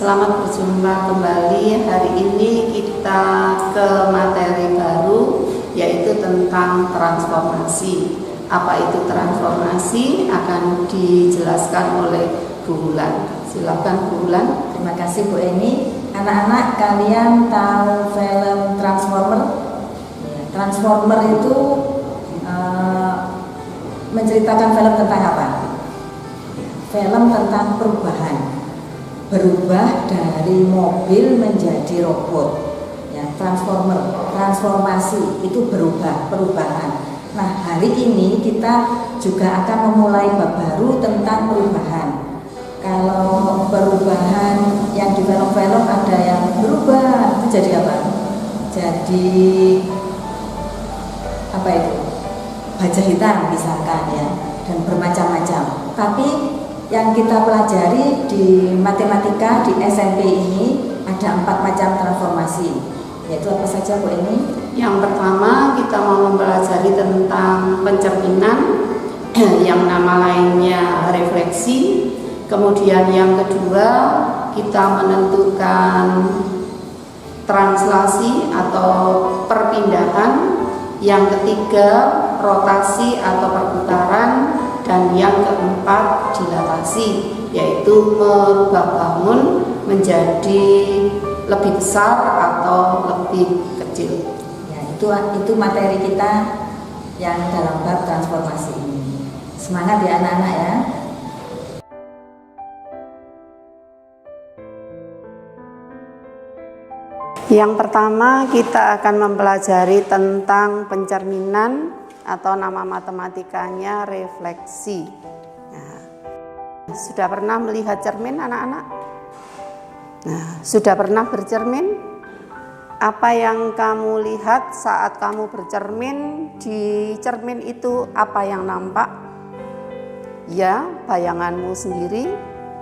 Selamat berjumpa kembali. Hari ini kita ke materi baru, yaitu tentang transformasi. Apa itu transformasi akan dijelaskan oleh Bu Wulan. Silakan Bu Wulan. Terima kasih Bu Eni. Anak-anak, kalian tahu film Transformer? Transformer itu menceritakan film tentang apa? Film tentang perubahan, berubah dari mobil menjadi robot. Ya, transformasi itu perubahan. Nah, hari ini kita juga akan memulai bab baru tentang perubahan. Kalau perubahan yang di film-film ada yang berubah, itu jadi apa? Jadi apa itu? Baja hitam misalkan ya, dan bermacam-macam. Tapi yang kita pelajari di matematika di SMP ini ada 4 macam transformasi. Yaitu apa saja Bu Eni? Yang pertama kita mau mempelajari tentang pencerminan, yang nama lainnya refleksi. Kemudian yang kedua kita menentukan translasi atau perpindahan. Yang ketiga rotasi atau perputaran. Dan yang keempat dilatasi, yaitu merubah bangun menjadi lebih besar atau lebih kecil. Ya, itu materi kita yang dalam bab transformasi ini. Semangat ya anak-anak ya. Yang pertama kita akan mempelajari tentang pencerminan atau nama matematikanya refleksi. Nah, sudah pernah melihat cermin anak-anak? Nah, sudah pernah bercermin? Apa yang kamu lihat saat kamu bercermin? Di cermin itu apa yang nampak? Ya, bayanganmu sendiri.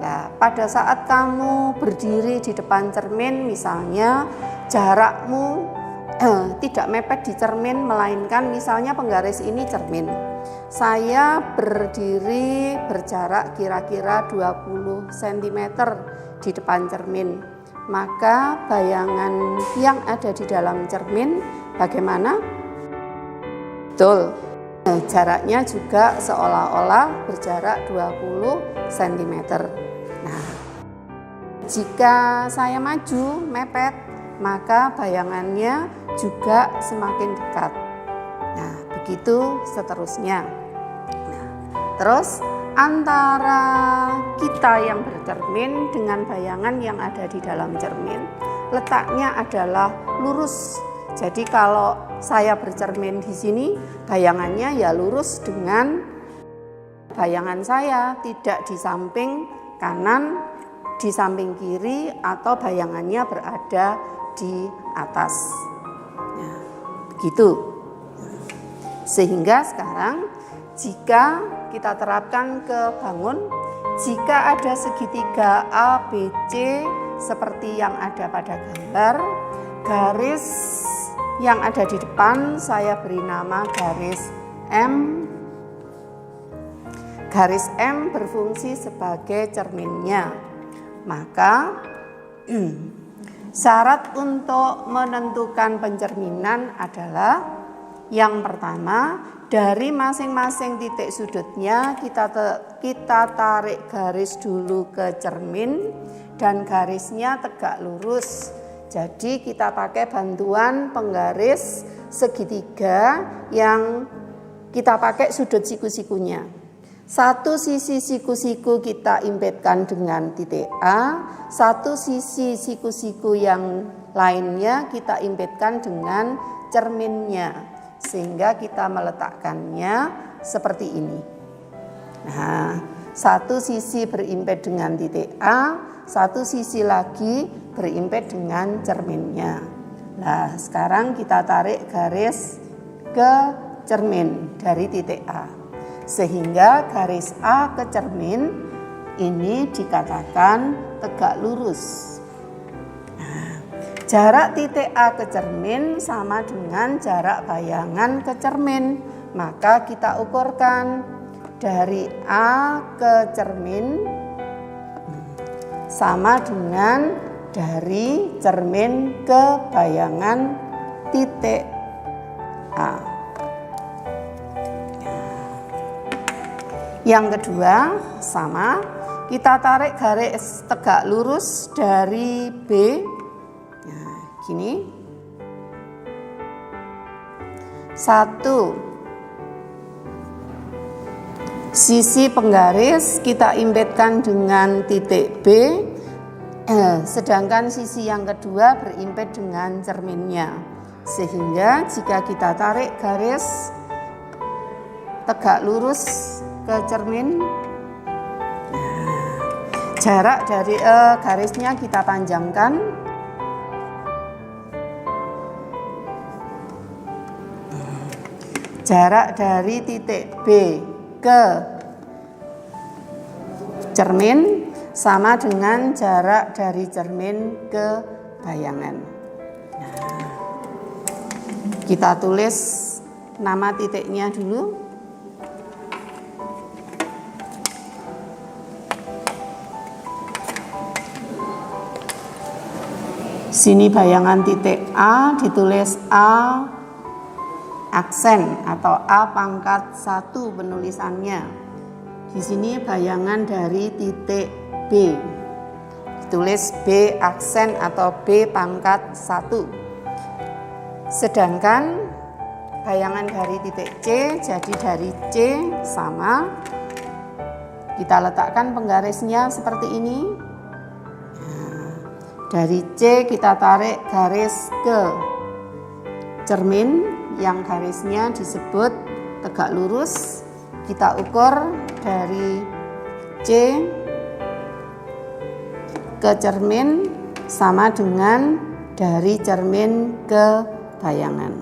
Nah, pada saat kamu berdiri di depan cermin, misalnya jarakmu tidak mepet di cermin, melainkan misalnya penggaris ini cermin. Saya berdiri berjarak kira-kira 20 cm di depan cermin. Maka bayangan yang ada di dalam cermin bagaimana? Betul. Jaraknya juga seolah-olah berjarak 20 cm. Nah, jika saya maju mepet, maka bayangannya juga semakin dekat. Nah, begitu seterusnya. Nah, terus antara kita yang bercermin dengan bayangan yang ada di dalam cermin, letaknya adalah lurus. Jadi kalau saya bercermin di sini, bayangannya ya lurus dengan bayangan saya, tidak di samping kanan, di samping kiri, atau bayangannya berada di atas. Nah, begitu. Sehingga sekarang jika kita terapkan ke bangun, jika ada segitiga A, B, C seperti yang ada pada gambar, garis yang ada di depan saya beri nama garis M. Garis M berfungsi sebagai cerminnya. Maka syarat untuk menentukan pencerminan adalah yang pertama, dari masing-masing titik sudutnya kita tarik garis dulu ke cermin dan garisnya tegak lurus. Jadi kita pakai bantuan penggaris segitiga yang kita pakai sudut siku-sikunya. Satu sisi siku-siku kita impetkan dengan titik A, satu sisi siku-siku yang lainnya kita impetkan dengan cerminnya, sehingga kita meletakkannya seperti ini. Nah, satu sisi berimpet dengan titik A, satu sisi lagi berimpet dengan cerminnya. Nah, sekarang kita tarik garis ke cermin dari titik A. Sehingga garis A ke cermin ini dikatakan tegak lurus. Nah, jarak titik A ke cermin sama dengan jarak bayangan ke cermin. Maka kita ukurkan dari A ke cermin sama dengan dari cermin ke bayangan titik A. Yang kedua sama, kita tarik garis tegak lurus dari B. Nah, gini. 1. Sisi penggaris kita impetkan dengan titik B, sedangkan sisi yang kedua berimpet dengan cerminnya. Sehingga jika kita tarik garis tegak lurus ke cermin, jarak dari garisnya kita panjangkan. Jarak dari titik B ke cermin sama dengan jarak dari cermin ke bayangan. Nah, kita tulis nama titiknya dulu. Sini bayangan titik A ditulis A aksen atau A pangkat 1 penulisannya. Di sini bayangan dari titik B ditulis B aksen atau B pangkat 1. Sedangkan bayangan dari titik C, jadi dari C sama, kita letakkan penggarisnya seperti ini. Nah, dari C kita tarik garis ke cermin yang garisnya disebut tegak lurus. Kita ukur dari C ke cermin sama dengan dari cermin ke bayangan.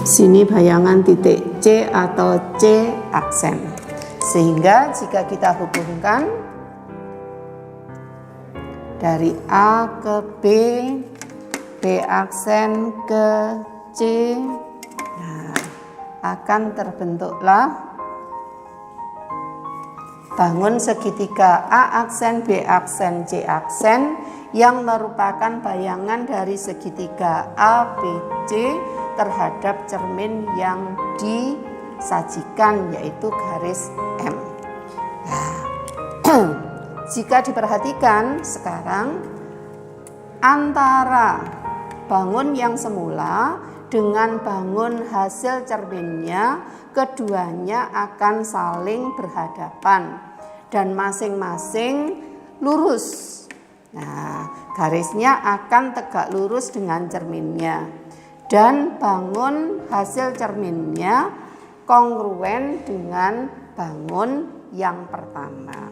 Sini bayangan titik C atau C aksen. Sehingga jika kita hubungkan dari A ke B, B aksen ke C, nah, akan terbentuklah bangun segitiga A aksen, B aksen, C aksen yang merupakan bayangan dari segitiga A, B, C terhadap cermin yang disajikan, yaitu garis M. Nah, jika diperhatikan sekarang antara bangun yang semula dengan bangun hasil cerminnya, keduanya akan saling berhadapan dan masing-masing lurus. Nah, garisnya akan tegak lurus dengan cerminnya dan bangun hasil cerminnya kongruen dengan bangun yang pertama.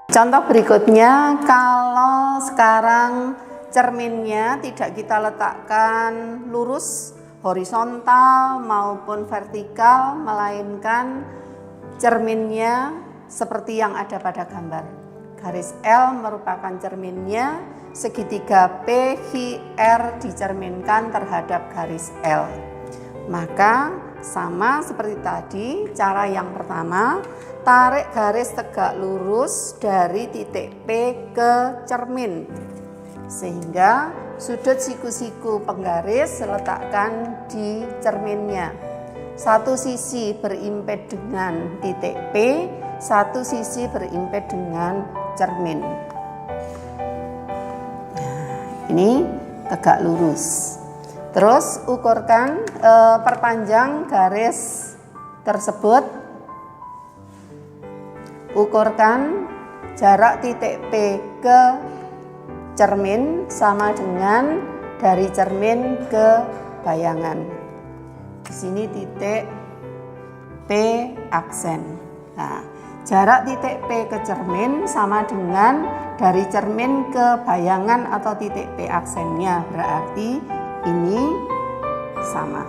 Contoh berikutnya, kalau sekarang cerminnya tidak kita letakkan lurus, horizontal maupun vertikal, melainkan cerminnya seperti yang ada pada gambar. Garis L merupakan cerminnya, segitiga PQR dicerminkan terhadap garis L. Maka sama seperti tadi, cara yang pertama, tarik garis tegak lurus dari titik P ke cermin, sehingga sudut siku-siku penggaris letakkan di cerminnya. Satu sisi berimped dengan titik P, satu sisi berimped dengan cermin. Nah, ini tegak lurus. Terus ukurkan, perpanjang garis tersebut. Ukurkan jarak titik P ke cermin sama dengan dari cermin ke bayangan. Di sini titik P aksen. Nah, jarak titik P ke cermin sama dengan dari cermin ke bayangan atau titik P aksennya. Berarti ini sama.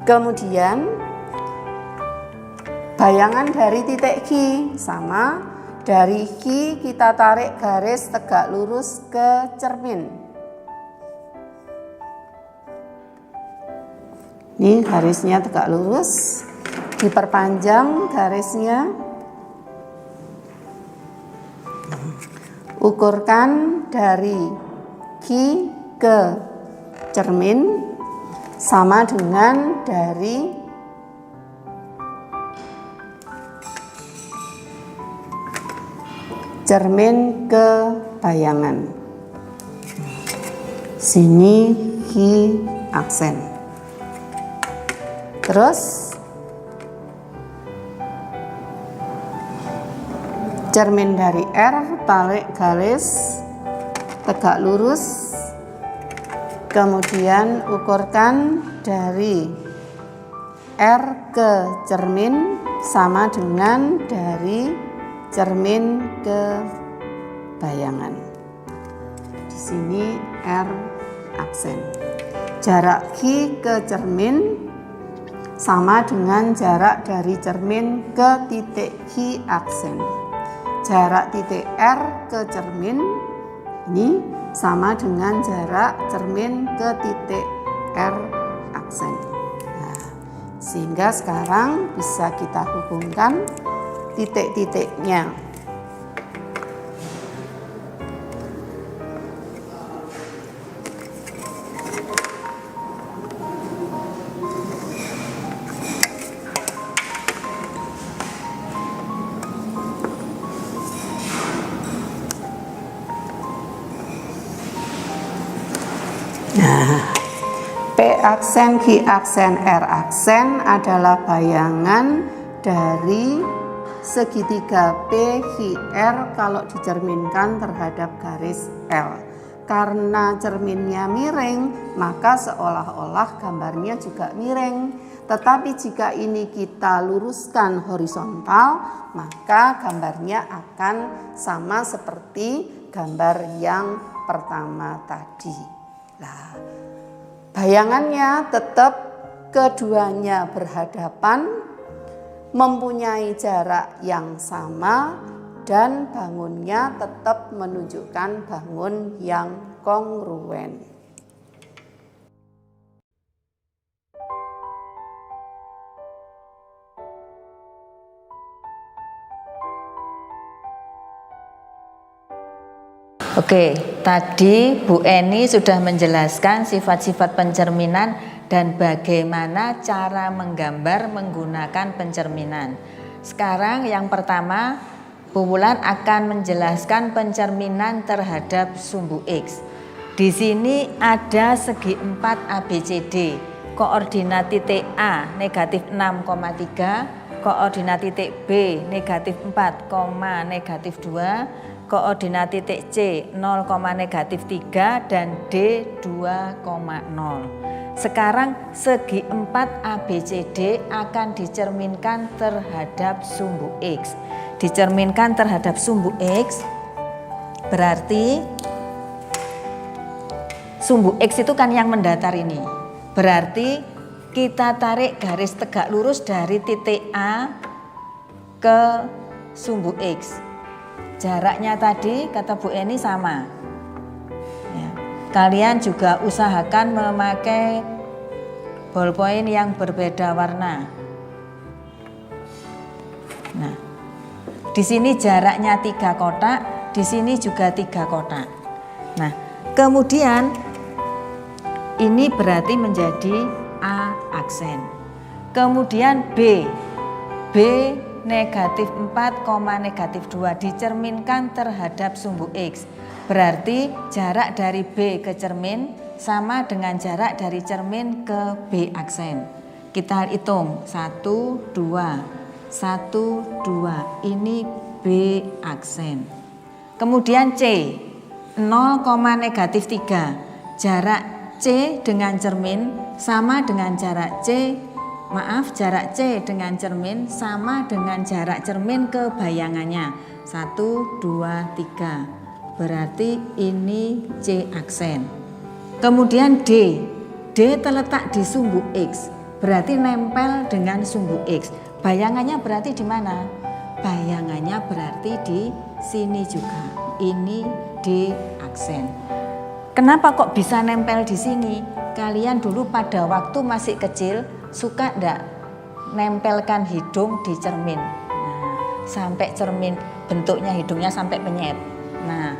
Kemudian bayangan dari titik Q sama. Dari Q kita tarik garis tegak lurus ke cermin. Ini garisnya tegak lurus, diperpanjang garisnya. Ukurkan dari Q ke cermin sama dengan dari cermin ke bayangan. Sini Q aksen. Terus cermin dari R, tarik garis tegak lurus. Kemudian ukurkan dari R ke cermin sama dengan dari cermin ke bayangan. Di sini R aksen. Jarak Q ke cermin sama dengan jarak dari cermin ke titik Q aksen. Jarak titik R ke cermin ini sama dengan jarak cermin ke titik R aksen. Nah, sehingga sekarang bisa kita hubungkan titik-titiknya. Nah, P aksen, Q aksen, R aksen adalah bayangan dari segitiga PQR kalau dicerminkan terhadap garis L. Karena cerminnya miring, maka seolah-olah gambarnya juga miring. Tetapi jika ini kita luruskan horizontal, maka gambarnya akan sama seperti gambar yang pertama tadi. Nah, bayangannya tetap keduanya berhadapan, mempunyai jarak yang sama, dan bangunnya tetap menunjukkan bangun yang kongruen. Oke, tadi Bu Eni sudah menjelaskan sifat-sifat pencerminan dan bagaimana cara menggambar menggunakan pencerminan. Sekarang yang pertama, Bu Wulan akan menjelaskan pencerminan terhadap sumbu X. Di sini ada segi 4 ABCD, koordinat titik A negatif 6,3, koordinat titik B negatif 4, negatif 2, koordinat titik C 0, negatif 3 dan D 2,0. Sekarang segi 4 ABCD akan dicerminkan terhadap sumbu X. Dicerminkan terhadap sumbu X berarti sumbu X itu kan yang mendatar ini. Berarti kita tarik garis tegak lurus dari titik A ke sumbu X. Jaraknya tadi kata Bu Eni sama. Ya. Kalian juga usahakan memakai ballpoint yang berbeda warna. Nah, di sini jaraknya 3 kotak, di sini juga 3 kotak. Nah, kemudian ini berarti menjadi A aksen. Kemudian B negatif 4, negatif 2 dicerminkan terhadap sumbu X. Berarti jarak dari B ke cermin sama dengan jarak dari cermin ke B aksen. Kita hitung 1, 2, 1, 2. Ini B aksen. Kemudian C 0, negatif 3. Jarak C dengan cermin sama dengan jarak jarak C dengan cermin sama dengan jarak cermin ke bayangannya. 1, 2, 3. Berarti ini C aksen. Kemudian D D terletak di sumbu X, berarti nempel dengan sumbu X. Bayangannya berarti di mana? Bayangannya berarti di sini juga. Ini D aksen. Kenapa kok bisa nempel di sini? Kalian dulu pada waktu masih kecil suka enggak nempelkan hidung di cermin? Nah, sampai cermin bentuknya hidungnya sampai penyet. Nah,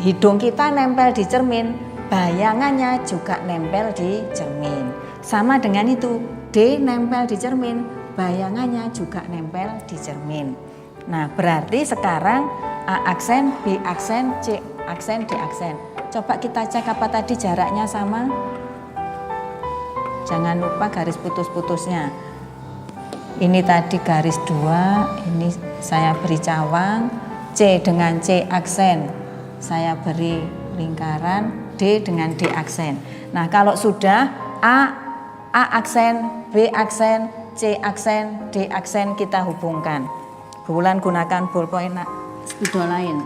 hidung kita nempel di cermin, bayangannya juga nempel di cermin. Sama dengan itu, D nempel di cermin, bayangannya juga nempel di cermin. Nah, berarti sekarang A aksen, B aksen, C aksen, D aksen. Coba kita cek apa tadi jaraknya sama. Jangan lupa garis putus-putusnya. Ini tadi garis 2, ini saya beri cawang. C dengan C aksen, saya beri lingkaran. D dengan D aksen. Nah, kalau sudah A aksen, B aksen, C aksen, D aksen kita hubungkan. Bulan gunakan ballpoint spidol lain.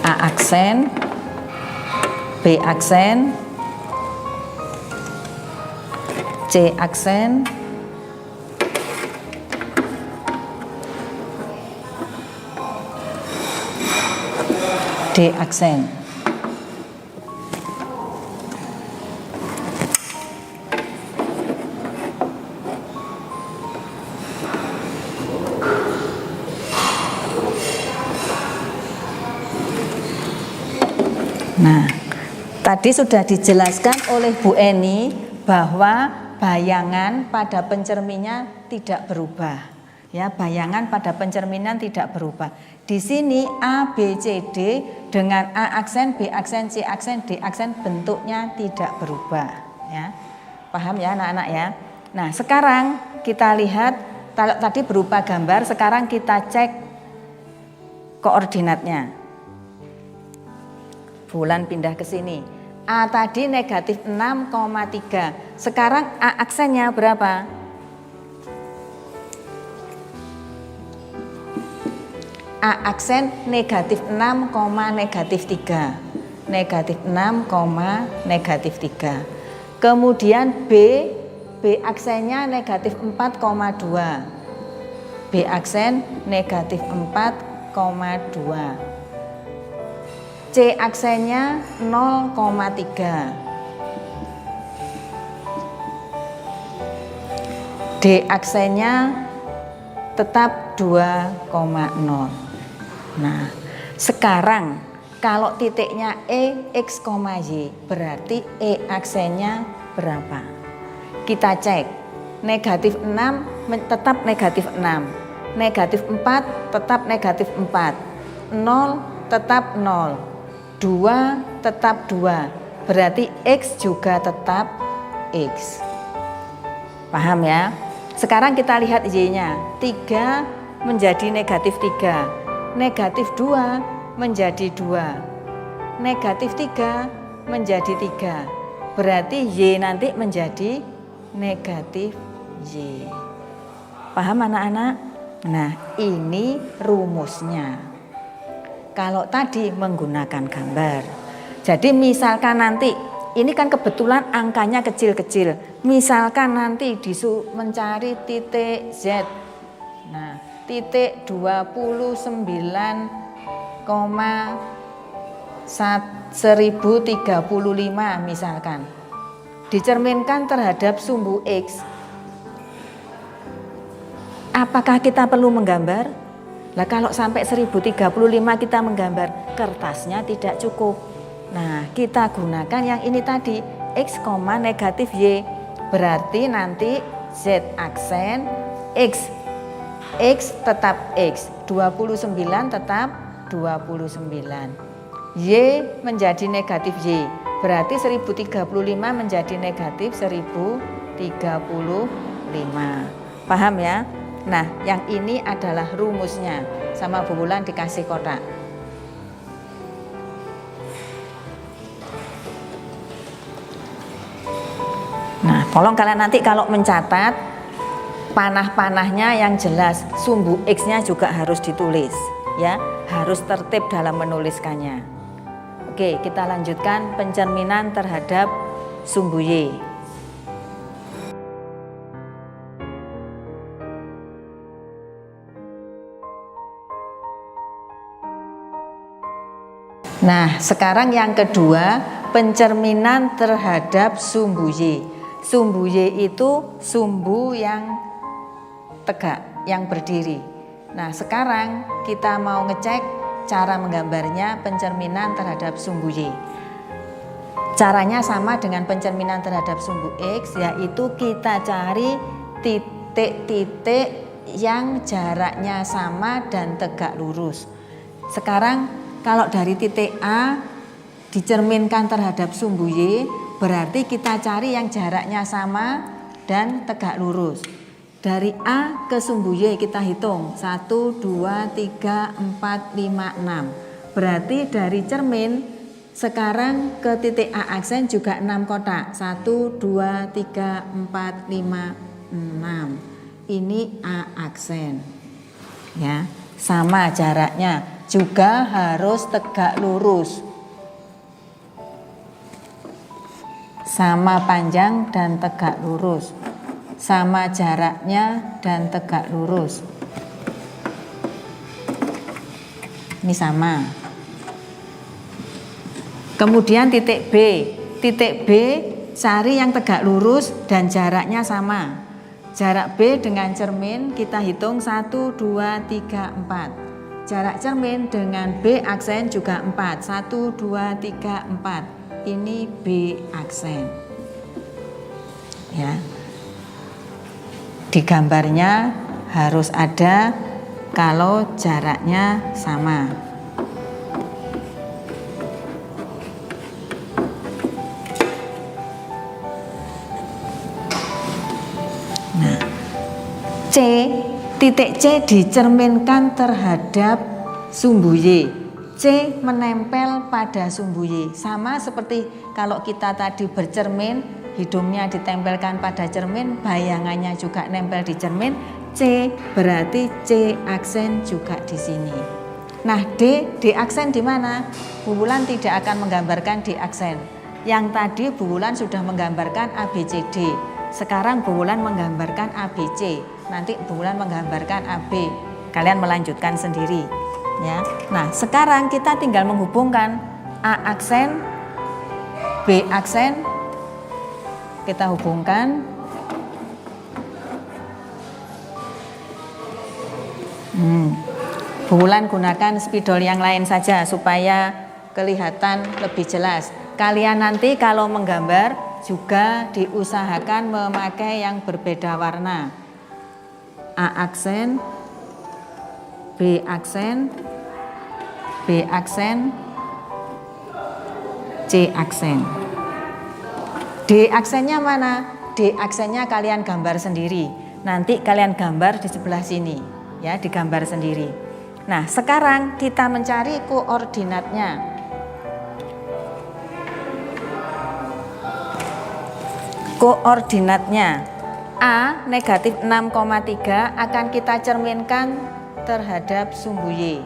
A aksen, B aksen, C aksen, D aksen. Nah, tadi sudah dijelaskan oleh Bu Eni bahwa bayangan pada pencerminnya tidak berubah. Ya, bayangan pada pencerminan tidak berubah. Di sini A, B, C, D dengan A aksen, B aksen, C aksen, D aksen bentuknya tidak berubah. Ya, paham ya anak-anak ya? Nah, sekarang kita lihat kalau tadi berupa gambar, sekarang kita cek koordinatnya. Bulan pindah ke sini. A tadi negatif 6,3. Sekarang A aksennya berapa? A aksen negatif 6, negatif 3. Negatif 6, negatif 3. Kemudian B aksennya negatif 4,2. B aksen negatif 4,2. C aksennya 0,3. D aksennya tetap 2,0. Nah, sekarang kalau titiknya E, X, Y, berarti E aksennya berapa? Kita cek. Negatif 6 tetap negatif 6. Negatif 4 tetap negatif 4. 0 tetap 0. 2 tetap 2, berarti X juga tetap X. Paham ya? Sekarang kita lihat Y-nya. 3 menjadi negatif 3. Negatif 2 menjadi 2. Negatif 3 menjadi 3. Berarti Y nanti menjadi negatif Y. Paham anak-anak? Nah, ini rumusnya. Kalau tadi menggunakan gambar. Jadi misalkan nanti, ini kan kebetulan angkanya kecil-kecil. Misalkan nanti mencari titik Z. Nah, titik 29,1035 misalkan. Dicerminkan terhadap sumbu X. Apakah kita perlu menggambar? Lah kalau sampai 1035 kita menggambar, kertasnya tidak cukup. Nah, kita gunakan yang ini tadi, X, negatif Y. Berarti nanti Z aksen, X tetap X, 29 tetap 29. Y menjadi negatif Y. Berarti 1035 menjadi negatif 1035. Paham ya? Nah, yang ini adalah rumusnya. Sama Bu Wulan dikasih kotak. Nah, tolong kalian nanti kalau mencatat, panah-panahnya yang jelas, sumbu X-nya juga harus ditulis, ya, harus tertib dalam menuliskannya. Oke, kita lanjutkan pencerminan terhadap sumbu Y. Nah, sekarang yang kedua, pencerminan terhadap sumbu Y. Sumbu Y itu sumbu yang tegak, yang berdiri. Nah, sekarang kita mau ngecek cara menggambarnya pencerminan terhadap sumbu Y. Caranya sama dengan pencerminan terhadap sumbu X, yaitu kita cari titik-titik yang jaraknya sama dan tegak lurus. Sekarang kalau dari titik A dicerminkan terhadap sumbu Y, berarti kita cari yang jaraknya sama dan tegak lurus. Dari A ke sumbu Y kita hitung 1, 2, 3, 4, 5, 6. Berarti dari cermin sekarang ke titik A aksen juga 6 kotak. 1, 2, 3, 4, 5, 6. Ini A aksen. Ya, sama jaraknya, juga harus tegak lurus. Sama panjang dan tegak lurus. Sama jaraknya dan tegak lurus. Ini sama. Kemudian titik B. Titik B cari yang tegak lurus dan jaraknya sama. Jarak B dengan cermin kita hitung 1, 2, 3, 4. Jarak cermin dengan B aksen juga 4. 1, 2, 3, 4. Ini B aksen. Ya. Di gambarnya harus ada kalau jaraknya sama. Nah, titik C dicerminkan terhadap sumbu Y. C menempel pada sumbu Y. Sama seperti kalau kita tadi bercermin, hidungnya ditempelkan pada cermin, bayangannya juga nempel di cermin. C berarti C aksen juga di sini. Nah, D aksen di mana? Bu Wulan tidak akan menggambarkan D aksen. Yang tadi Bu Wulan sudah menggambarkan ABCD. Sekarang Bu Wulan menggambarkan ABC. Nanti Bu Wulan menggambarkan AB. Kalian melanjutkan sendiri, ya. Nah, sekarang kita tinggal menghubungkan A aksen, B aksen. Kita hubungkan. Bu Wulan gunakan spidol yang lain saja supaya kelihatan lebih jelas. Kalian nanti kalau menggambar juga diusahakan memakai yang berbeda warna. A aksen, B aksen, B aksen, C aksen. D aksennya mana? D aksennya kalian gambar sendiri. Nanti kalian gambar di sebelah sini, ya, digambar sendiri. Nah, sekarang kita mencari koordinatnya. Koordinatnya A negatif 6,3 akan kita cerminkan terhadap sumbu Y.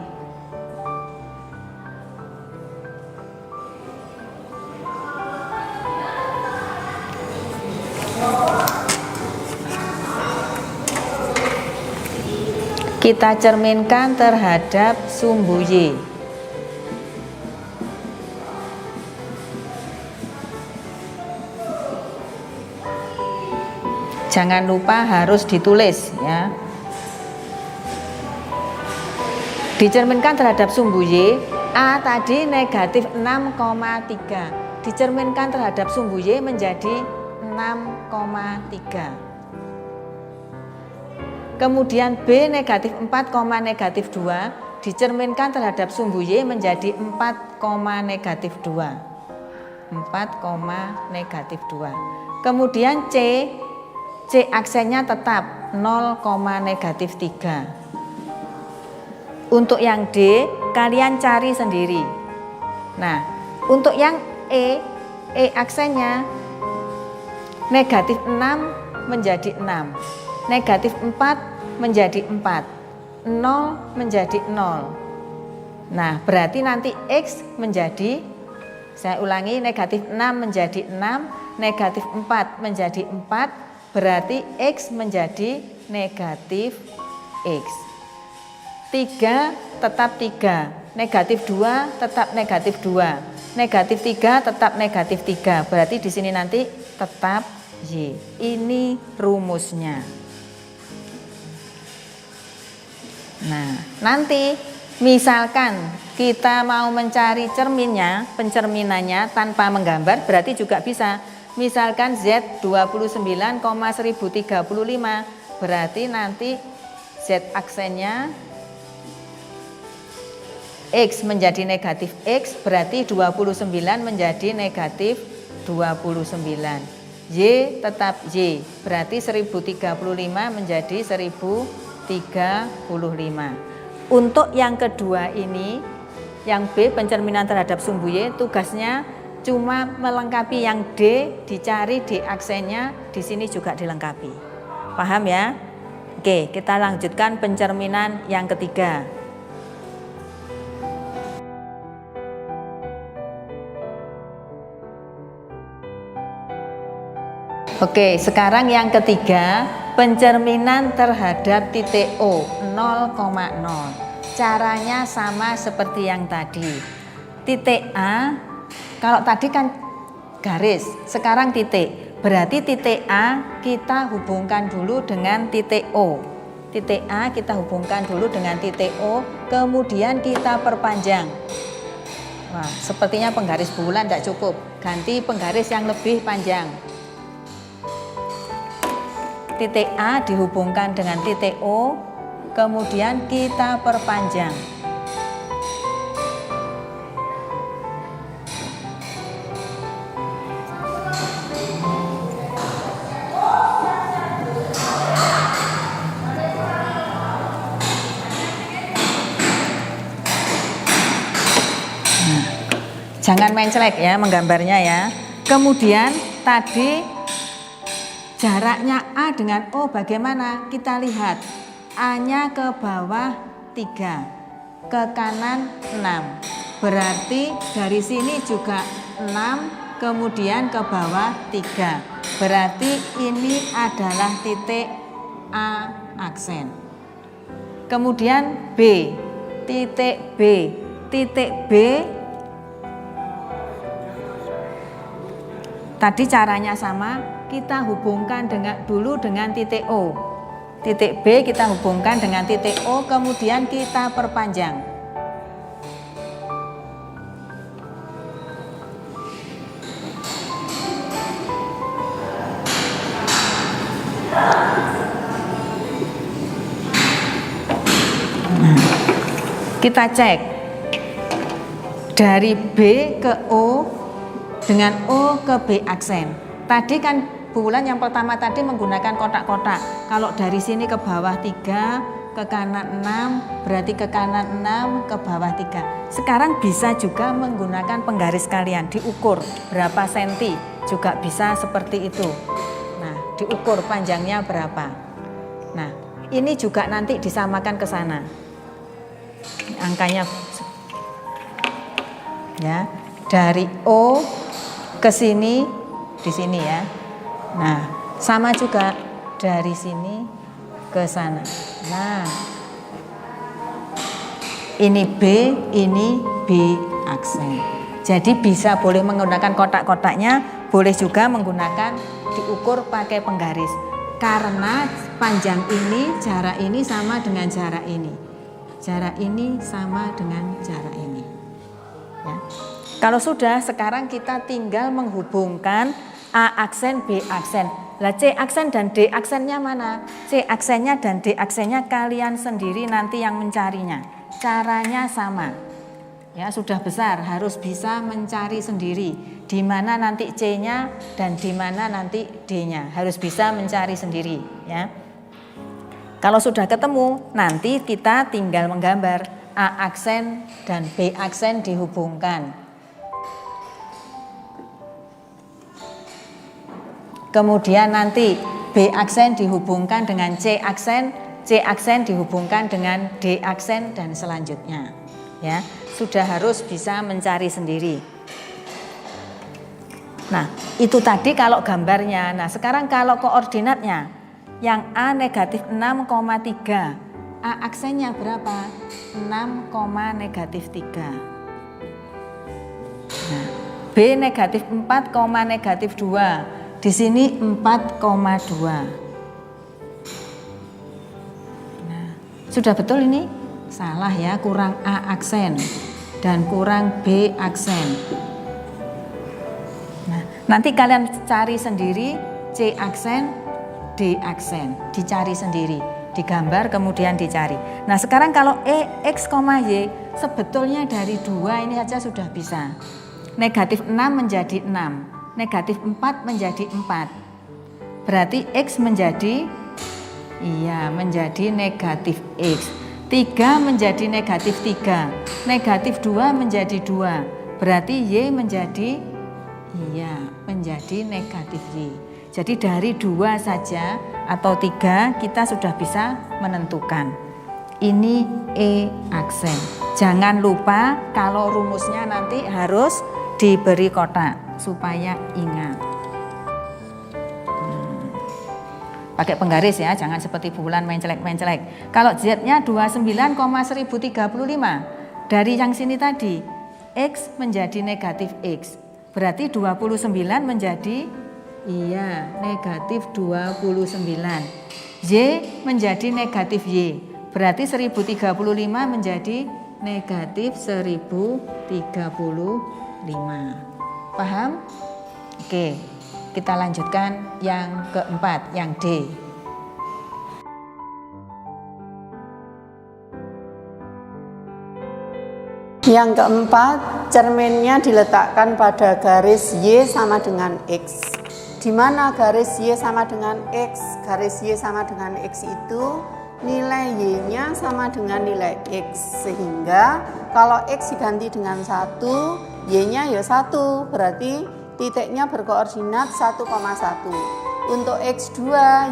Kita cerminkan terhadap sumbu Y. Jangan lupa harus ditulis, ya. Dicerminkan terhadap sumbu Y, A tadi negatif 6,3. Dicerminkan terhadap sumbu Y menjadi 6,3. Kemudian B negatif 4, negatif 2 dicerminkan terhadap sumbu Y menjadi 4, negatif 2. 4, negatif 2. Kemudian C aksennya tetap 0, negatif 3. Untuk yang D kalian cari sendiri. Nah, untuk yang E aksennya negatif 6 menjadi 6. negatif 4 menjadi 4, 0 menjadi 0. Nah, berarti nanti X menjadi, saya ulangi, negatif 6 menjadi 6, negatif 4 menjadi 4, berarti X menjadi negatif X. 3 tetap 3, negatif 2 tetap negatif 2, negatif 3 tetap negatif 3, berarti di sini nanti tetap Y. Ini rumusnya. Nah, nanti misalkan kita mau mencari cerminnya, pencerminannya tanpa menggambar, berarti juga bisa. Misalkan Z 29,1035, berarti nanti Z aksennya X menjadi negatif X, berarti 29 menjadi negatif 29. Y tetap Y, berarti 1035 menjadi 1035. Untuk yang kedua ini, yang B pencerminan terhadap sumbu Y, tugasnya cuma melengkapi yang D, dicari D aksennya, di sini juga dilengkapi. Paham ya? Oke, kita lanjutkan pencerminan yang ketiga. Oke, sekarang yang ketiga, pencerminan terhadap titik O 0,0. Caranya sama seperti yang tadi. Titik A, kalau tadi kan garis, sekarang titik. Berarti titik A kita hubungkan dulu dengan titik O. Titik A kita hubungkan dulu dengan titik O, kemudian kita perpanjang. Wah, sepertinya penggaris bulan tidak cukup. Ganti penggaris yang lebih panjang. Titik A dihubungkan dengan titik O, kemudian kita perpanjang. Nah, jangan main celek ya menggambarnya ya. Kemudian tadi jaraknya A dengan O bagaimana? Kita lihat, A-nya ke bawah 3, ke kanan 6. Berarti dari sini juga 6, kemudian ke bawah 3. Berarti ini adalah titik A aksen. Kemudian B, titik B. Titik B, tadi caranya sama. Kita hubungkan dulu dengan titik O. Titik B kita hubungkan dengan titik O, kemudian kita perpanjang. Nah, kita cek dari B ke O dengan O ke B aksen. Tadi kan bulan yang pertama tadi menggunakan kotak-kotak. Kalau dari sini ke bawah 3, ke kanan 6, berarti ke kanan 6, ke bawah 3. Sekarang bisa juga menggunakan penggaris kalian, diukur berapa senti, juga bisa seperti itu. Nah, diukur panjangnya berapa. Nah, ini juga nanti disamakan ke sana. Angkanya ya, dari O ke sini, di sini ya. Nah, sama juga dari sini ke sana. Nah, ini B, ini B aksen. Jadi bisa boleh menggunakan kotak-kotaknya, boleh juga menggunakan diukur pakai penggaris. Karena panjang ini, jarak ini sama dengan jarak ini. Jarak ini sama dengan jarak ini. Ya. Kalau sudah, sekarang kita tinggal menghubungkan A aksen, B aksen. Lah C aksen dan D aksennya mana? C aksennya dan D aksennya kalian sendiri nanti yang mencarinya. Caranya sama. Ya, sudah besar harus bisa mencari sendiri di mana nanti C-nya dan di mana nanti D-nya. Harus bisa mencari sendiri, ya. Kalau sudah ketemu, nanti kita tinggal menggambar A aksen dan B aksen dihubungkan. Kemudian nanti B B aksen dihubungkan dengan C aksen dihubungkan dengan D aksen dan selanjutnya. Ya, sudah harus bisa mencari sendiri. Nah, itu tadi kalau gambarnya. Nah, sekarang kalau koordinatnya, yang A negatif 6,3, A aksennya berapa? 6, negatif 3. Nah, B negatif 4, negatif 2. Di sini 4,2. Nah, sudah betul ini? Salah ya, kurang A aksen dan kurang B aksen. Nah, nanti kalian cari sendiri C aksen, D aksen, dicari sendiri, digambar kemudian dicari. Nah, sekarang kalau X, Y sebetulnya dari 2 ini saja sudah bisa. Negatif 6 menjadi 6, negatif 4 menjadi 4. Berarti X menjadi, menjadi negatif X. 3 menjadi negatif 3, negatif 2 menjadi 2. Berarti Y menjadi, menjadi negatif Y. Jadi dari 2 saja atau 3 kita sudah bisa menentukan. Ini E aksen. Jangan lupa kalau rumusnya nanti harus diberi kotak supaya ingat. Pakai penggaris ya, jangan seperti bulan mencelek. Kalau Z-nya 29,1035 dari yang sini tadi, X menjadi negatif X. Berarti 29 menjadi negatif 29. Y menjadi negatif Y. Berarti 1035 menjadi negatif 1035. Paham? Oke. Kita lanjutkan yang keempat, yang D. Yang keempat, cerminnya diletakkan pada garis Y sama dengan X. Di mana garis Y sama dengan X? Garis Y sama dengan X itu nilai Y-nya sama dengan nilai X. Sehingga kalau X diganti dengan 1, Y-nya ya 1. Berarti titiknya berkoordinat 1,1. Untuk X2,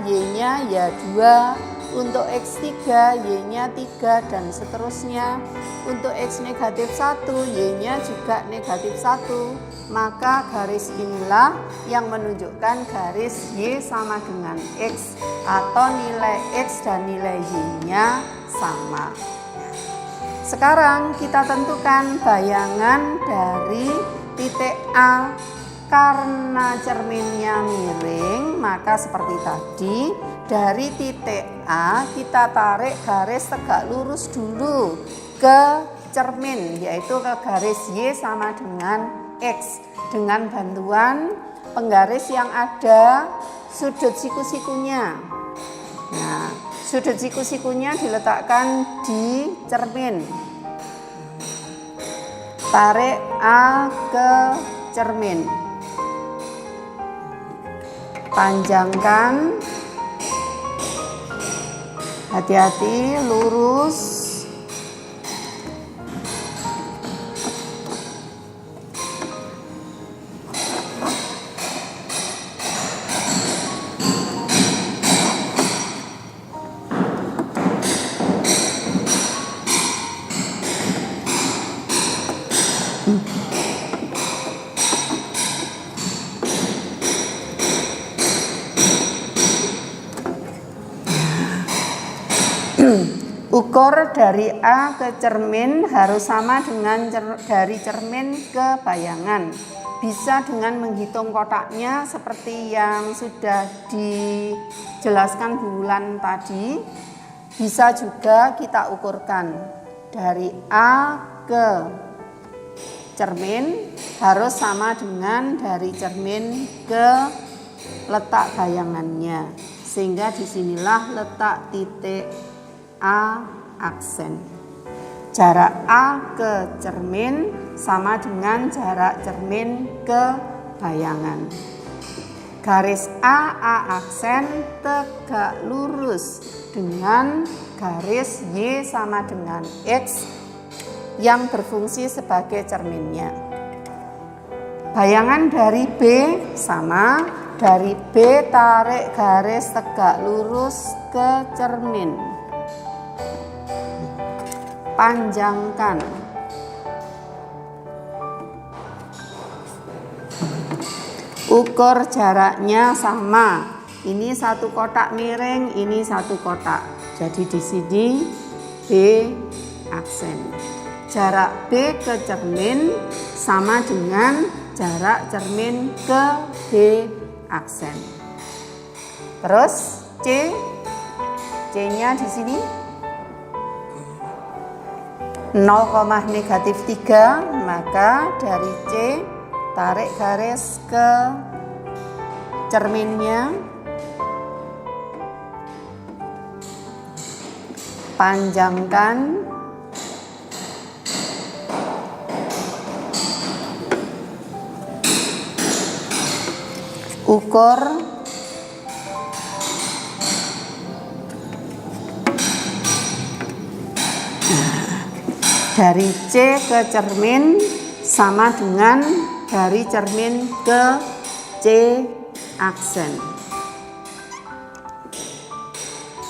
Y-nya ya 2. Untuk X3, Y-nya 3 dan seterusnya. Untuk X negatif 1, Y-nya juga negatif 1. Maka garis inilah yang menunjukkan garis Y sama dengan X atau nilai X dan nilai Y-nya sama. Sekarang kita tentukan bayangan dari titik A. Karena cerminnya miring, maka seperti tadi, dari titik A kita tarik garis tegak lurus dulu ke cermin, yaitu ke garis Y sama dengan X. Dengan bantuan penggaris yang ada sudut siku-sikunya. Nah, sudut siku-sikunya diletakkan di cermin. Tarik A ke cermin. Panjangkan, hati-hati, lurus. Ukur dari A ke cermin harus sama dengan dari cermin ke bayangan. Bisa dengan menghitung kotaknya seperti yang sudah dijelaskan bulan tadi. Bisa juga kita ukurkan dari A ke cermin harus sama dengan dari cermin ke letak bayangannya. Sehingga disinilah letak titik A aksen. Jarak A ke cermin sama dengan jarak cermin ke bayangan. Garis A aksen tegak lurus dengan garis Y sama dengan X yang berfungsi sebagai cerminnya. Bayangan dari B sama dari B tarik garis tegak lurus ke cermin. Panjangkan. Ukur jaraknya sama. Ini satu kotak miring, ini satu kotak. Jadi di sini B aksen. Jarak B ke cermin sama dengan jarak cermin ke B aksen. Terus C-nya di sini 0,-3, maka dari C tarik garis ke cerminnya, panjangkan, ukur, dari C ke cermin sama dengan dari cermin ke C aksen.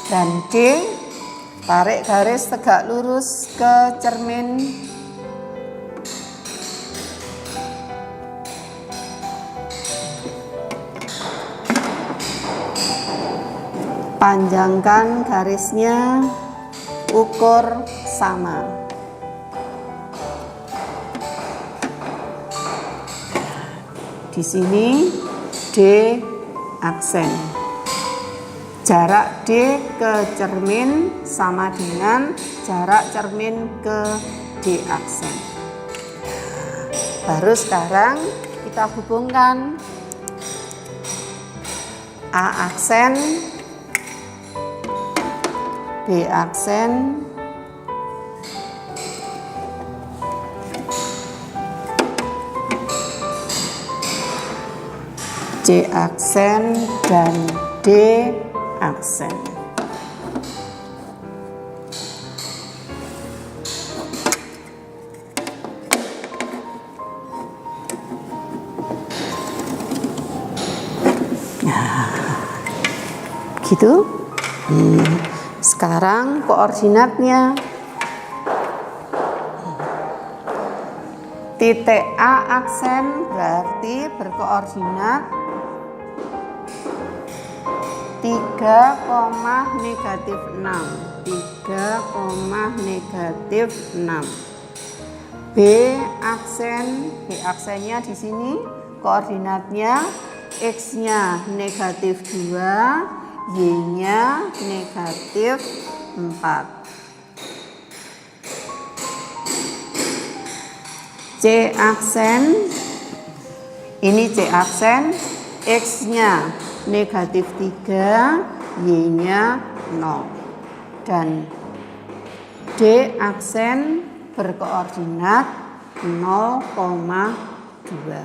Dan D tarik garis tegak lurus ke cermin, panjangkan garisnya, ukur sama. Di sini D aksen. Jarak D ke cermin sama dengan jarak cermin ke D aksen. Baru sekarang kita hubungkan A aksen, B aksen, C aksen, dan D aksen. Nah, gitu. Sekarang koordinatnya. Titik A aksen berarti berkoordinat 3,-6. 3,-6. B aksen, B aksennya di sini koordinatnya X-nya -2, Y-nya -4. C aksen, ini C aksen, X-nya -3, Y-nya 0. Dan D aksen berkoordinat 0,2.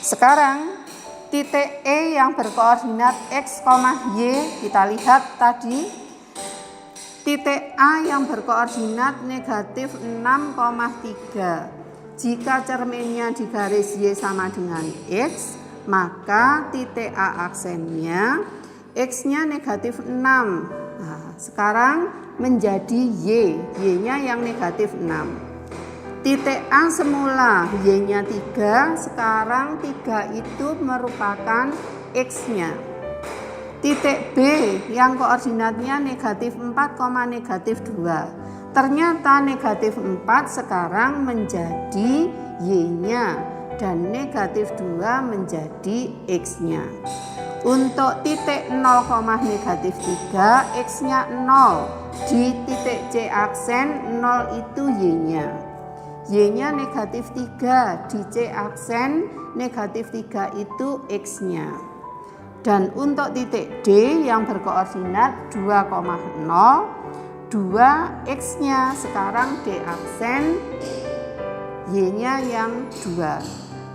Sekarang titik E yang berkoordinat X, Y, kita lihat tadi titik A yang berkoordinat -6,3. Jika cerminnya di garis Y sama dengan X, maka titik A aksennya X-nya -6. Nah, sekarang menjadi Y, Y-nya yang -6. Titik A semula Y-nya 3, sekarang 3 itu merupakan X-nya. Titik B yang koordinatnya -4, -2. Ternyata -4 sekarang menjadi Y-nya dan -2 menjadi X-nya. Untuk titik 0,-3, X-nya 0. Di titik C aksen 0 itu Y-nya. Y-nya -3, di C aksen -3 itu X-nya. Dan untuk titik D yang berkoordinat 2,0, 2 X-nya, sekarang D aksen, Y-nya yang 2.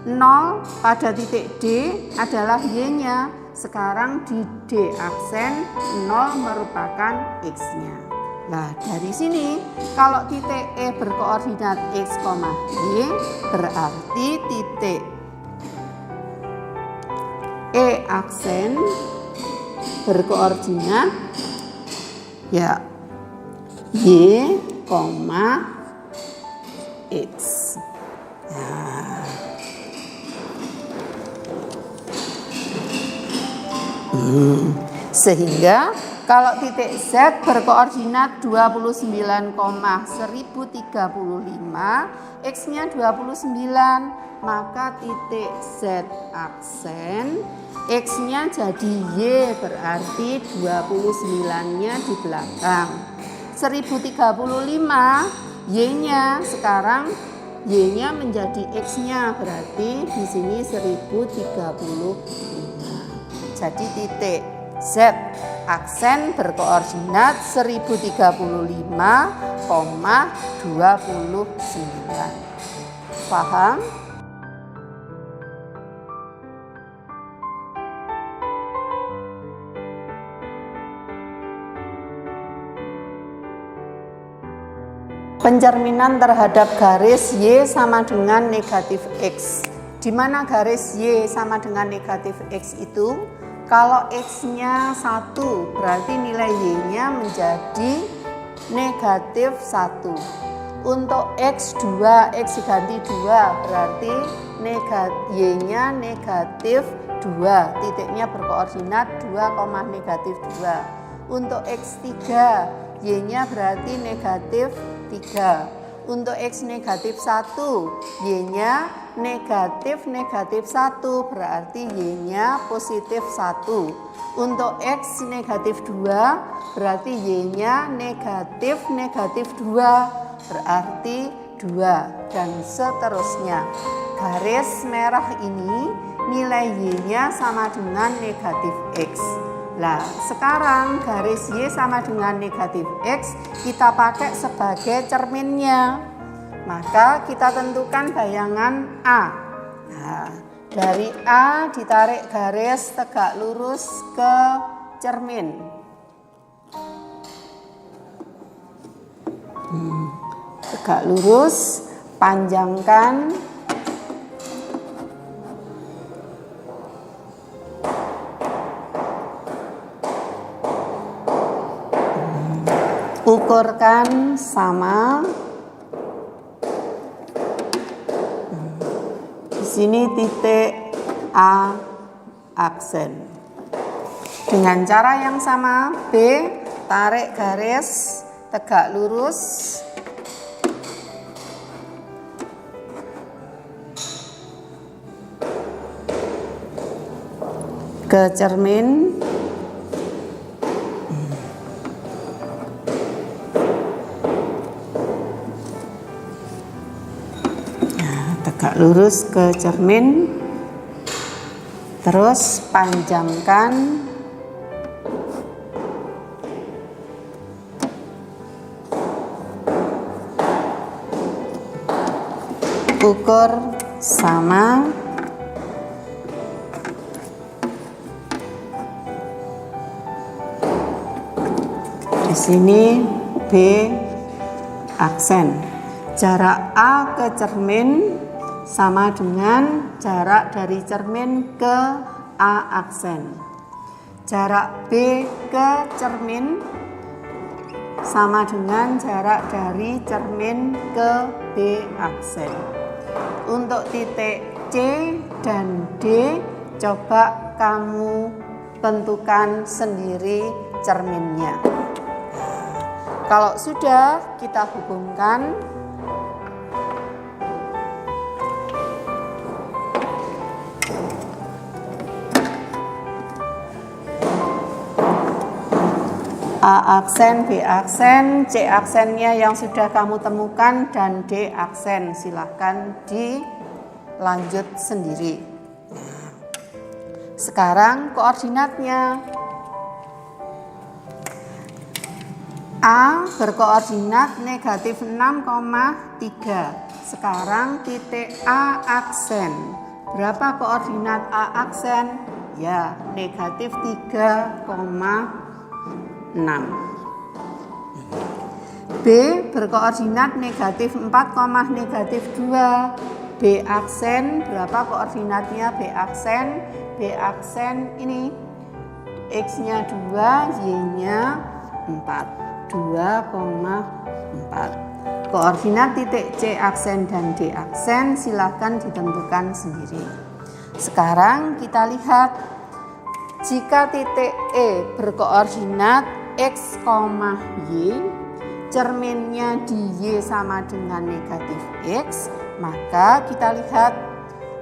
0 pada titik D adalah Y-nya, sekarang di D aksen 0 merupakan X-nya. Nah, dari sini kalau titik E berkoordinat X, Y berarti titik E aksen berkoordinat ya Y, X. Nah. Sehingga kalau titik Z berkoordinat 29,1035, X-nya 29, maka titik Z aksen X-nya jadi Y, berarti 29-nya di belakang. 1035 Y-nya sekarang Y-nya menjadi X-nya, berarti di sini 1035. Jadi titik Z aksen berkoordinat 1035,29. Paham? Pencerminan terhadap garis Y sama dengan negatif X. Di mana garis Y sama dengan negatif X itu? Kalau X-nya 1, berarti nilai Y-nya menjadi negatif 1. Untuk X2, X diganti 2, berarti Y-nya negatif 2. Titiknya berkoordinat 2, negatif 2. Untuk X3, Y-nya berarti negatif 3. Untuk X negatif 1, Y-nya negatif 1, berarti Y-nya positif 1. Untuk X negatif 2, berarti Y-nya negatif 2, berarti 2, dan seterusnya. Garis merah ini nilai Y-nya sama dengan negatif X. Nah, sekarang garis Y sama dengan negatif X kita pakai sebagai cerminnya. Maka kita tentukan bayangan A. Nah, dari A ditarik garis tegak lurus ke cermin. Tegak lurus, panjangkan. Ukurkan sama. Di sini titik A aksen. Dengan cara yang sama, B tarik garis tegak lurus. Ke cermin. Tegak lurus ke cermin, terus panjangkan. Ukur sama. Di sini B aksen. Jarak A ke cermin sama dengan jarak dari cermin ke A aksen. Jarak B ke cermin sama dengan jarak dari cermin ke B aksen. Untuk titik C dan D, coba kamu tentukan sendiri cerminnya. Kalau sudah, kita hubungkan. A aksen, B aksen, C aksennya yang sudah kamu temukan, dan D aksen. Silahkan dilanjut sendiri. Sekarang koordinatnya. A berkoordinat negatif 6,3. Sekarang titik A aksen. Berapa koordinat A aksen? Ya, negatif 3,6. B berkoordinat negatif 4, negatif 2. B aksen, berapa koordinatnya B aksen? B aksen ini X-nya 2, Y-nya 4, 2,4. Koordinat titik C aksen dan D aksen silahkan ditentukan sendiri. Sekarang kita lihat, jika titik E berkoordinat X, Y, cerminnya di Y sama dengan negatif X, maka kita lihat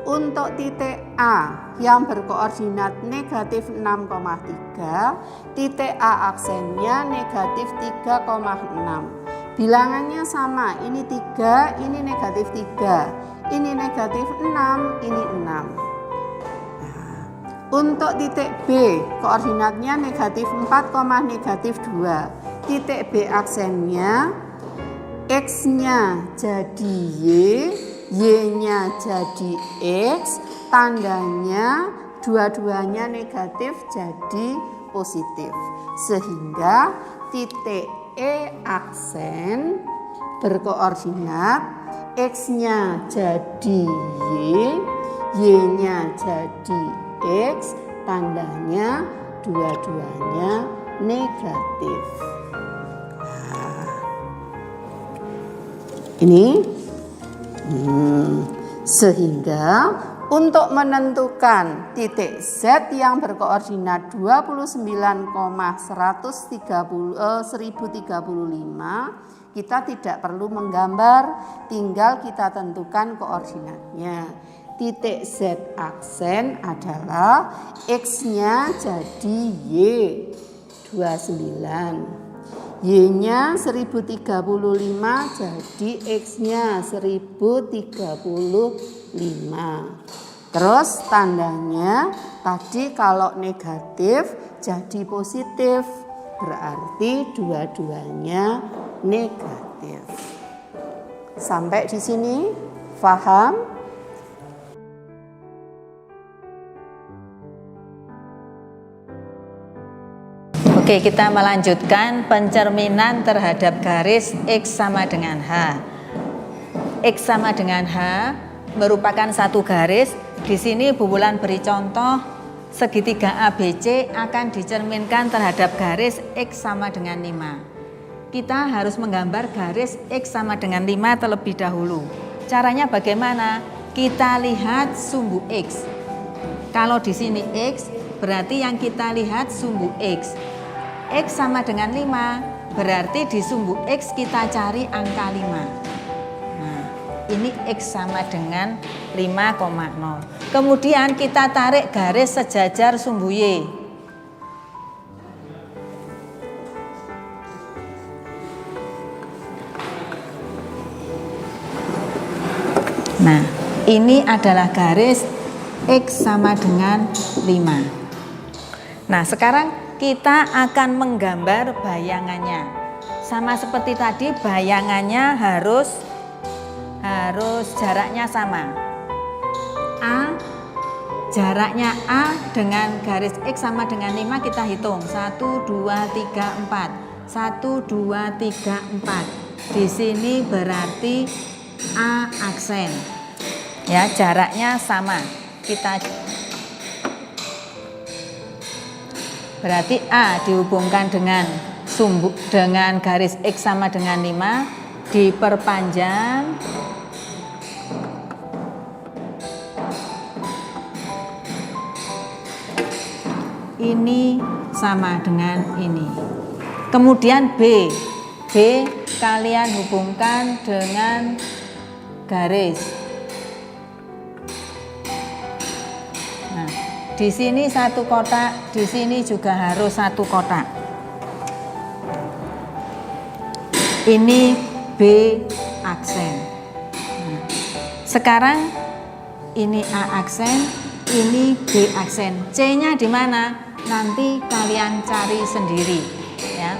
untuk titik A yang berkoordinat negatif 6,3, titik A aksennya negatif 3,6. Bilangannya sama, ini 3, ini negatif 3, ini negatif 6, ini 6. Nah, untuk titik B, koordinatnya negatif 4, negatif 2. Titik B aksennya, X-nya jadi Y, Y-nya jadi X, tandanya dua-duanya negatif jadi positif. Sehingga titik E aksen berkoordinat X-nya jadi Y, Y-nya jadi X, tandanya dua-duanya negatif. Nah, ini sehingga untuk menentukan titik Z yang berkoordinat 29,1035, kita tidak perlu menggambar, tinggal kita tentukan koordinatnya. Titik Z aksen adalah X-nya jadi Y 29, Y-nya 1035 jadi X-nya 1035. Terus tandanya tadi kalau negatif jadi positif, berarti dua-duanya negatif. Sampai di sini paham? Oke, kita melanjutkan pencerminan terhadap garis X sama dengan H. X sama dengan H merupakan satu garis. Di sini Bu Wulan beri contoh segitiga ABC akan dicerminkan terhadap garis X sama dengan 5. Kita harus menggambar garis X sama dengan 5 terlebih dahulu. Caranya bagaimana? Kita lihat sumbu X. Kalau di sini X, berarti yang kita lihat sumbu X. X sama dengan 5, berarti di sumbu X kita cari angka 5. Nah, ini X sama dengan 5,0. Kemudian kita tarik garis sejajar sumbu Y. Nah, ini adalah garis X sama dengan 5. Nah, sekarang kita akan menggambar bayangannya. Sama seperti tadi, bayangannya harus jaraknya sama. Jaraknya A dengan garis X sama dengan 5 kita hitung. 1, 2, 3, 4. 1, 2, 3, 4. Di sini berarti A aksen. Ya, jaraknya sama. Berarti A dihubungkan dengan garis X sama dengan 5, diperpanjang ini sama dengan ini. Kemudian B kalian hubungkan dengan garis. Di sini satu kotak, di sini juga harus satu kotak. Ini B aksen. Sekarang ini A aksen, ini B aksen. C-nya di mana? Nanti kalian cari sendiri, ya.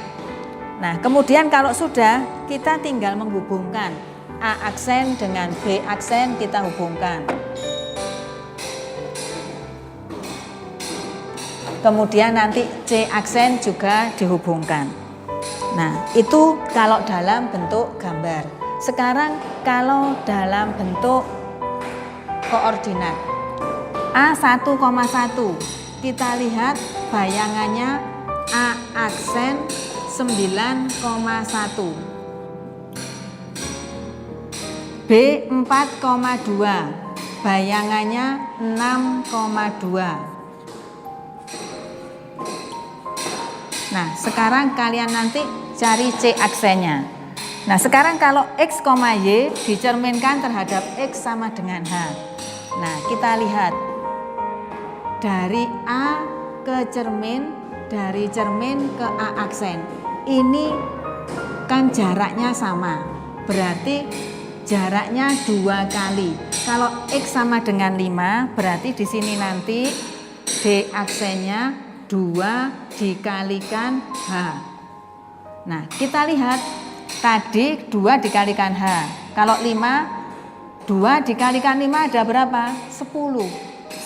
Nah, kemudian kalau sudah, kita tinggal menghubungkan A aksen dengan B aksen, kita hubungkan. Kemudian nanti C aksen juga dihubungkan. Nah, itu kalau dalam bentuk gambar. Sekarang kalau dalam bentuk koordinat. A 1,1. Kita lihat bayangannya A aksen 9,1. B 4,2. Bayangannya 6,2. Nah, sekarang kalian nanti cari C aksennya. Nah, sekarang kalau X, Y dicerminkan terhadap X sama dengan H. Nah, kita lihat dari A ke cermin, dari cermin ke A aksen. Ini kan jaraknya sama. Berarti jaraknya 2 kali. Kalau X sama dengan 5, berarti di sini nanti D aksennya 2 dikalikan H. Nah, kita lihat tadi 2 dikalikan H. Kalau 5, 2 dikalikan 5 ada berapa? 10.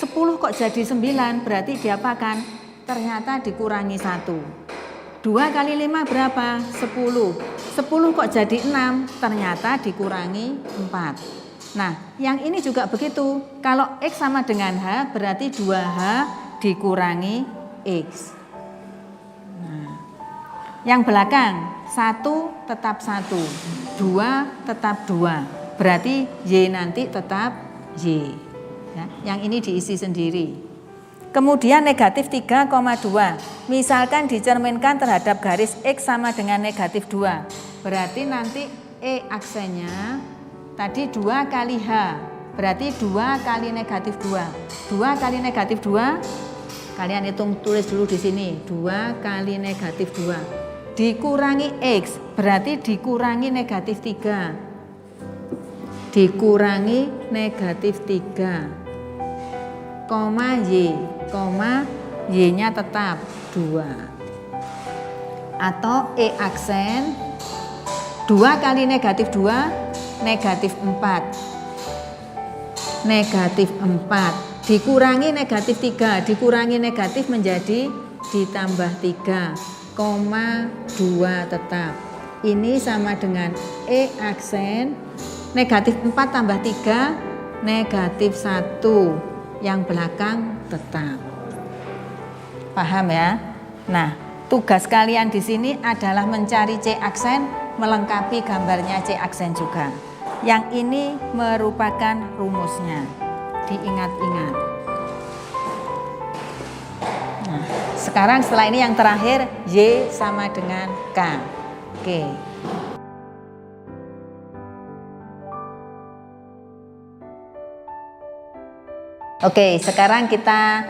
10 kok jadi 9, berarti diapakan? Ternyata dikurangi 1. 2 kali 5 berapa? 10. 10 kok jadi 6, ternyata dikurangi 4. Nah, yang ini juga begitu. Kalau X sama dengan H, berarti 2H dikurangi X. Nah, yang belakang 1 tetap 1, 2 tetap 2, berarti Y nanti tetap Y ya, yang ini diisi sendiri. Kemudian negatif 3,2, misalkan dicerminkan terhadap garis X sama dengan negatif 2, berarti nanti E aksennya tadi 2 kali H, berarti 2 kali negatif 2. 2 kali negatif 2, kalian hitung, tulis dulu di sini, 2 kali negatif 2 dikurangi X, berarti dikurangi negatif 3. Dikurangi negatif 3, koma Y, koma Y-nya tetap 2. Atau E aksen 2 kali negatif 2, negatif 4. Negatif 4. Dikurangi negatif 3, dikurangi negatif menjadi ditambah 3, koma 2 tetap. Ini sama dengan E aksen negatif 4 tambah 3, negatif 1, yang belakang tetap. Paham ya? Nah, tugas kalian di sini adalah mencari C aksen, melengkapi gambarnya C aksen juga. Yang ini merupakan rumusnya. Diingat-ingat. Nah, sekarang setelah ini yang terakhir Y sama dengan K. Oke. Oke, sekarang kita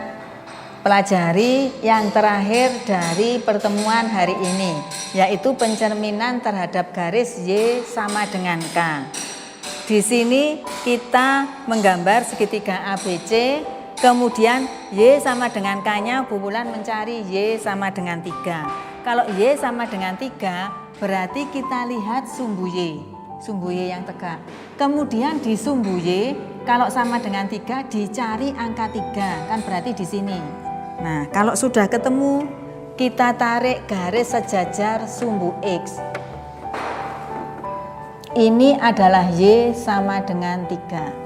pelajari yang terakhir dari pertemuan hari ini, yaitu pencerminan terhadap garis Y sama dengan K. Di sini kita menggambar segitiga ABC, kemudian Y sama dengan K-nya, Bu Wulan mencari Y sama dengan 3. Kalau Y sama dengan 3, berarti kita lihat sumbu Y yang tegak. Kemudian di sumbu Y, kalau sama dengan 3, dicari angka 3, kan berarti di sini. Nah, kalau sudah ketemu, kita tarik garis sejajar sumbu X. Ini adalah Y sama dengan 3.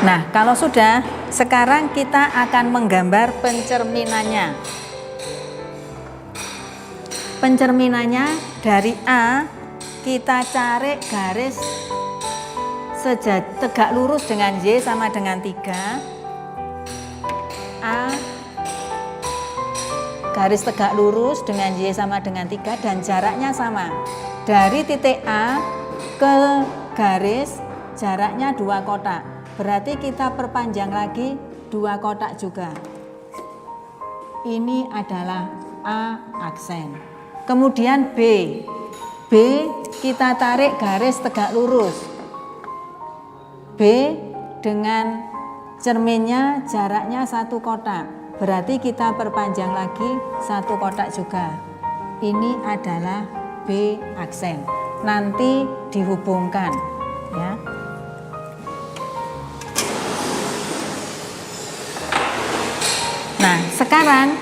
Nah, kalau sudah, sekarang kita akan menggambar pencerminannya. Pencerminannya dari A, kita cari garis tegak lurus dengan Y sama dengan 3. A, garis tegak lurus dengan Y sama dengan 3 dan jaraknya sama. Dari titik A ke garis jaraknya 2 kotak. Berarti kita perpanjang lagi 2 kotak juga. Ini adalah A aksen. Kemudian B. B kita tarik garis tegak lurus. B dengan cerminnya jaraknya 1 kotak. Berarti kita perpanjang lagi 1 kotak juga. Ini adalah B aksen. Nanti dihubungkan ya. Nah, sekarang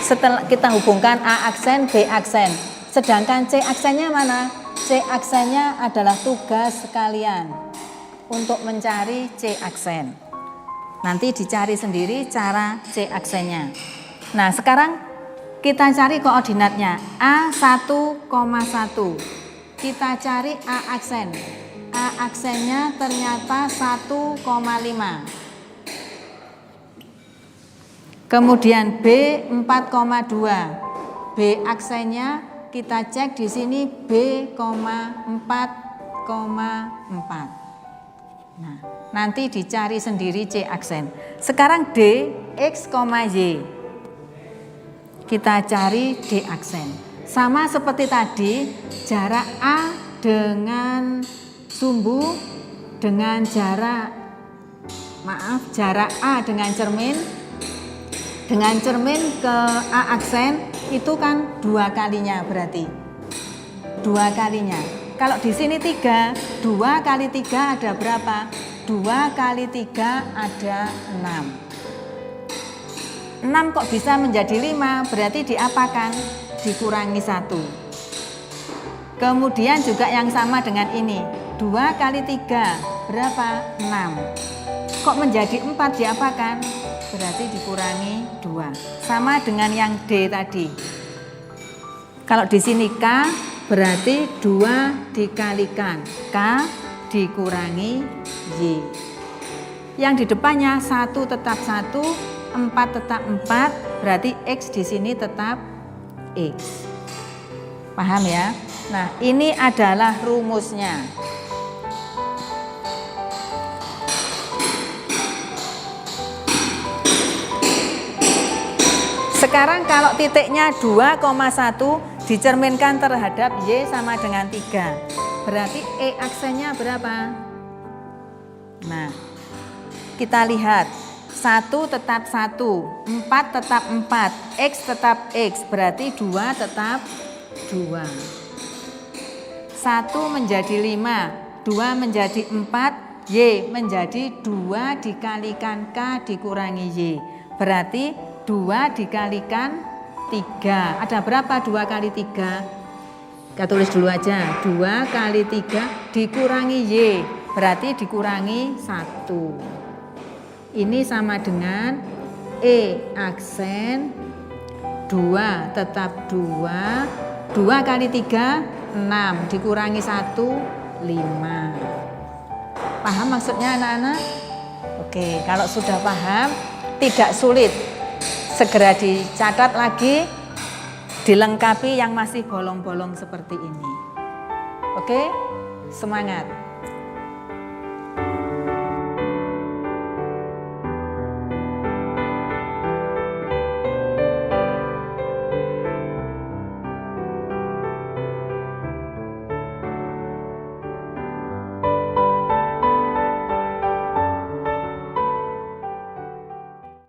Setelah kita hubungkan A aksen, B aksen. Sedangkan C aksennya mana? C aksennya adalah tugas sekalian untuk mencari C aksen. Nanti dicari sendiri cara C aksennya. Nah, sekarang kita cari koordinatnya. A1,1. Kita cari A aksen. A aksennya ternyata 1,5. Kemudian B 4,2. B aksennya kita cek di sini B, 4,4. Nah, nanti dicari sendiri C aksen. Sekarang D, X, Y. Kita cari D aksen. Sama seperti tadi, jarak A dengan sumbu dengan jarak A dengan cermin ke A aksen itu kan 2 kalinya berarti 2 kalinya. Kalau di sini 3, 2 kali 3 ada berapa? 2 kali 3 ada 6. 6 kok bisa menjadi 5? Berarti diapakan? Dikurangi 1. Kemudian juga yang sama dengan ini, 2 kali 3 berapa? 6. Kok menjadi 4 diapakan? Berarti dikurangi 2. Sama dengan yang D tadi. Kalau di sini K berarti 2 dikalikan K dikurangi Y. Yang di depannya 1 tetap 1, 4 tetap 4, berarti X di sini tetap X. Paham ya? Nah, ini adalah rumusnya. Sekarang kalau titiknya 2,1 dicerminkan terhadap Y sama dengan 3. Berarti E aksennya berapa? Nah, kita lihat 1 tetap 1, 4 tetap 4, X tetap X, berarti 2 tetap 2. 1 menjadi 5, 2 menjadi 4, Y menjadi 2 dikalikan K dikurangi Y. Berarti 2 dikalikan 3. Ada berapa 2 kali 3? Kita tulis dulu aja. 2 kali 3 dikurangi Y. Berarti dikurangi 1. Ini sama dengan E aksen 2 tetap 2. 2 kali 3, 6. Dikurangi 1, 5. Paham maksudnya anak-anak? Oke, kalau sudah paham, tidak sulit. Segera dicatat lagi, dilengkapi yang masih bolong-bolong seperti ini. Oke, semangat.